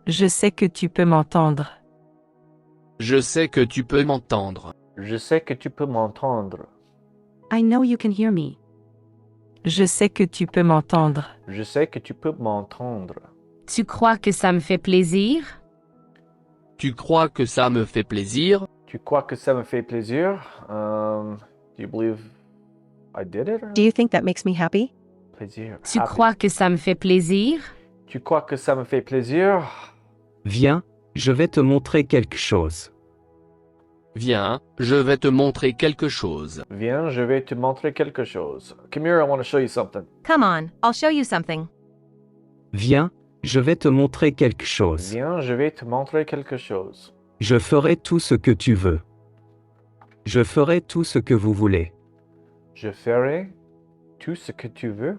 Je sais que tu peux m'entendre. Je sais que tu peux m'entendre. Je sais que tu peux m'entendre. I know you can hear me. Je sais que tu peux m'entendre. Je sais que tu peux m'entendre. Tu crois que ça me fait plaisir? Tu crois que ça me fait plaisir? Tu crois que ça me fait plaisir? Do you believe I did it? Or? Do you think that makes me happy? Plaisir. Tu Happy. crois que ça me fait plaisir? Tu crois que ça me fait plaisir? Viens, je vais te montrer quelque chose. Viens, je vais te montrer quelque chose. Viens, je vais te montrer quelque chose. Come here, I want to show you something. Come on, I'll show you something. Viens, je vais te montrer quelque chose. Viens, je vais te montrer quelque chose. Je ferai tout ce que tu veux. Je ferai tout ce que vous voulez. Je ferai tout ce que tu veux.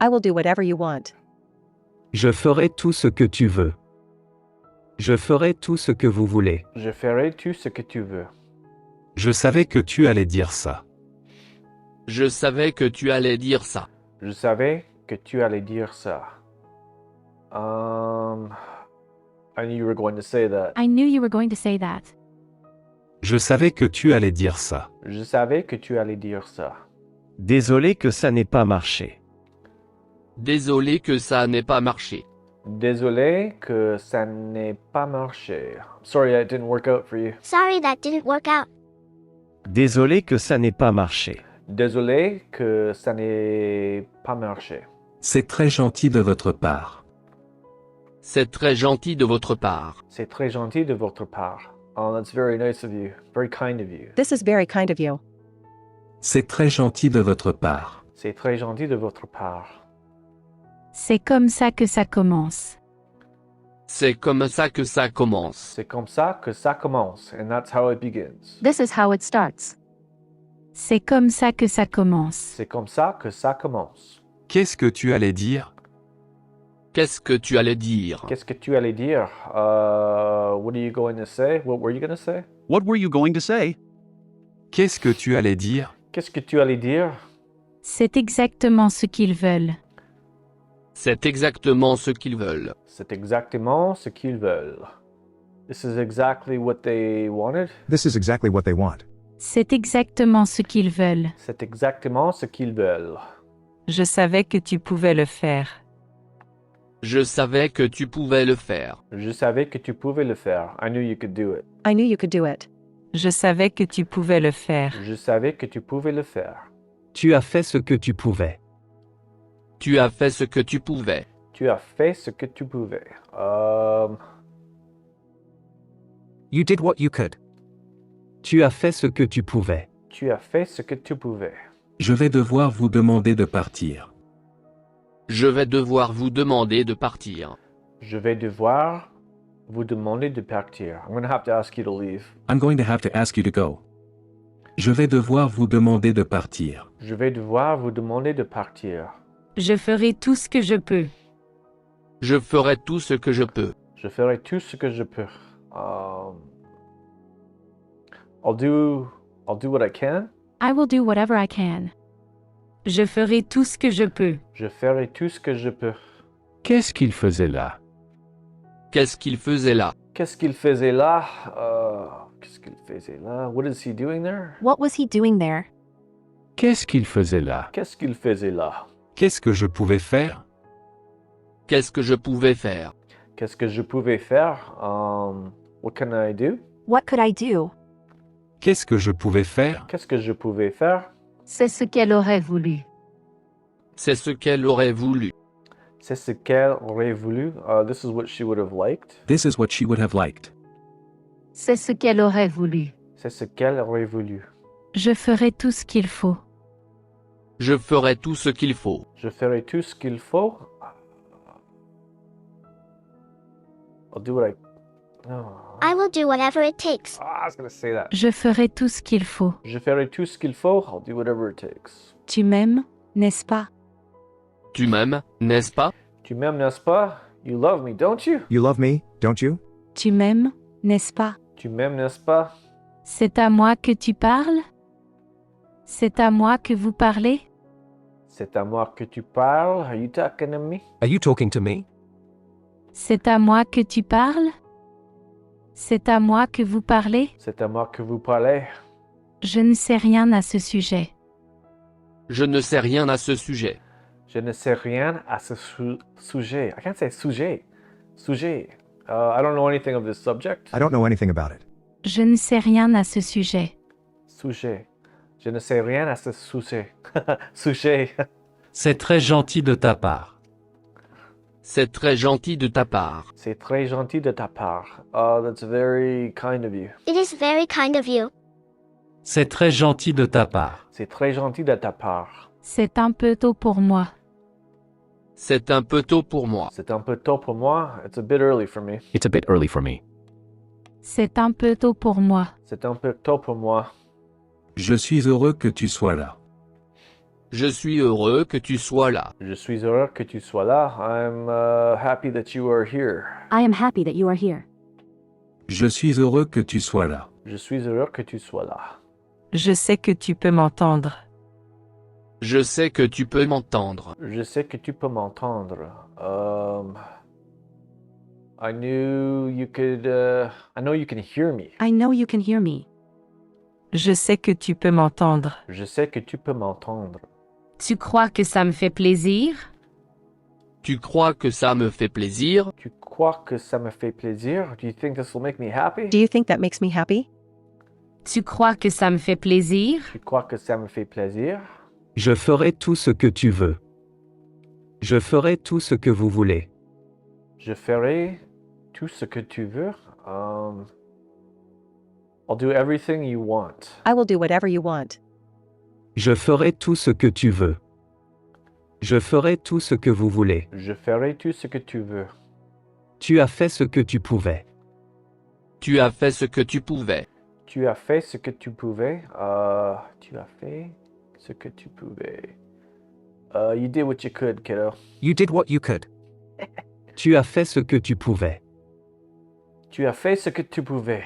I will do whatever you want. Je ferai tout ce que tu veux. Je ferai tout ce que vous voulez. Je ferai tout ce que tu veux. Je savais que tu allais dire ça. Je savais que tu allais dire ça. Je savais que tu allais dire ça. I knew you were going to say that. I knew you were going to say that. Je savais que tu allais dire ça. Je savais que tu allais dire ça. Désolé que ça n'ait pas marché. Désolé que ça n'ait pas marché. Désolé que ça n'ait pas marché. I'm sorry that didn't work out for you. Sorry that didn't work out. Désolé que ça n'ait pas marché. Désolé que ça n'ait pas marché. C'est très gentil de votre part. C'est très gentil de votre part. C'est très gentil de votre part. Oh, that's very nice of you. Very kind of you. This is very kind of you. C'est très gentil de votre part. C'est très gentil de votre part. C'est comme ça que ça commence. C'est comme ça que ça commence. C'est comme ça que ça commence. And that's how it begins. This is how it starts. C'est comme ça que ça commence. C'est comme ça que ça commence. Qu'est-ce que tu allais dire? Qu'est-ce que tu allais dire? Qu'est-ce que tu allais dire? What are you going to say? What were you going to say? What were you going to say? Qu'est-ce que tu allais dire? Qu'est-ce que tu allais dire? C'est exactement ce qu'ils veulent. C'est exactement ce qu'ils veulent. C'est exactement ce qu'ils veulent. This is exactly what they wanted. This is exactly what they want. C'est exactement ce qu'ils veulent. C'est exactement ce qu'ils veulent. Je savais que tu pouvais le faire. Je savais que tu pouvais le faire. Je savais que tu pouvais le faire. I knew you could do it. I knew you could do it. Je savais que tu pouvais le faire. Je savais que tu pouvais le faire. Tu as fait ce que tu pouvais. Tu as fait ce que tu pouvais. Tu as fait ce que tu pouvais. You did what you could. Tu as fait ce que tu pouvais. Tu as fait ce que tu pouvais. Je vais devoir vous demander de partir. Je vais devoir vous demander de partir. Je vais devoir vous demander de partir. I'm going to have to ask you to leave. I'm going to have to ask you to go. Je vais devoir vous demander de partir. Je vais devoir vous demander de partir. Je ferai tout ce que je peux. Je ferai tout ce que je peux. Je ferai tout ce que je peux. I'll do what I can. I will do whatever I can. Je ferai tout ce que je peux. Je ferai tout ce que je peux. Qu'est-ce qu'il faisait là? Qu'est-ce qu'il faisait là? Qu'est-ce qu'il faisait là? Qu'est-ce qu'il faisait là? What is he doing there? What was he doing there? Qu'est-ce qu'il faisait là? Qu'est-ce qu'il faisait là? Qu'est-ce que je pouvais faire? Qu'est-ce que je pouvais faire? Qu'est-ce que je pouvais faire? What can I do? What could I do? Qu'est-ce que je pouvais faire? Qu'est-ce que je pouvais faire? C'est ce qu'elle aurait voulu. C'est ce qu'elle aurait voulu. C'est ce qu'elle aurait voulu. This is what she would have liked. This is what she would have liked. C'est ce qu'elle aurait voulu. C'est ce qu'elle aurait voulu. Je ferai tout ce qu'il faut. Je ferai tout ce qu'il faut. Je ferai tout ce qu'il faut. I'll do what I... I will do whatever it takes. I was going to say that. Je ferai tout ce qu'il faut. Je ferai tout ce qu'il faut. I'll do whatever it takes. Tu m'aimes, n'est-ce pas? Tu m'aimes, n'est-ce pas? Tu m'aimes, n'est-ce pas? You love me, don't you? You love me, don't you? Tu m'aimes, n'est-ce pas? Tu m'aimes, n'est-ce pas? C'est à moi que tu parles? C'est à moi que vous parlez? C'est à moi que tu parles. Are you talking to me? Are you talking to me? C'est à moi que tu parles? C'est à moi que vous parlez? C'est à moi que vous parlez. Je ne sais rien à ce sujet. Je ne sais rien à ce sujet. Je ne sais rien à ce sujet. I can't say sujet. Sujet. I don't know anything of this subject. I don't know anything about it. Je ne sais rien à ce sujet. Sujet. Je ne sais rien à ce sujet. Sujet. C'est très gentil de ta part. C'est très gentil de ta part. C'est très gentil de ta part. Oh, that's very kind of you. It is very kind of you. C'est très gentil de ta part. C'est très gentil de ta part. C'est un peu tôt pour moi. C'est un peu tôt pour moi. C'est un peu tôt pour moi. It's a bit early for me. It's a bit early for me. C'est un peu tôt pour moi. C'est un peu tôt pour moi. Je suis heureux que tu sois là. Je suis heureux que tu sois là. Je suis heureux que tu sois là. I'm happy that you are here. I am happy that you are here. Je suis heureux que tu sois là. Je suis heureux que tu sois là. Je sais que tu peux m'entendre. Je sais que tu peux m'entendre. Je sais que tu peux m'entendre. I knew you could. I know you can hear me. I know you can hear me. Je sais que tu peux m'entendre. Je sais que tu peux m'entendre. Tu crois que ça me fait plaisir? Tu crois que ça me fait plaisir? Tu crois que ça me fait plaisir? Do you think this will make me happy? Do you think that makes me happy? Tu crois que ça me fait plaisir? Tu crois que ça me fait plaisir? Je ferai tout ce que tu veux. Je ferai tout ce que vous voulez. Je ferai tout ce que tu veux. I'll do everything you want. I will do whatever you want. Je ferai tout ce que tu veux. Je ferai tout ce que vous voulez. Je ferai tout ce que tu veux. Tu as fait ce que tu pouvais. Tu as fait ce que tu pouvais. Tu as fait ce que tu pouvais. Tu as fait ce que tu pouvais. You did what you could, kiddo. You did what you could. Tu as fait ce que tu pouvais. Tu as fait ce que tu pouvais.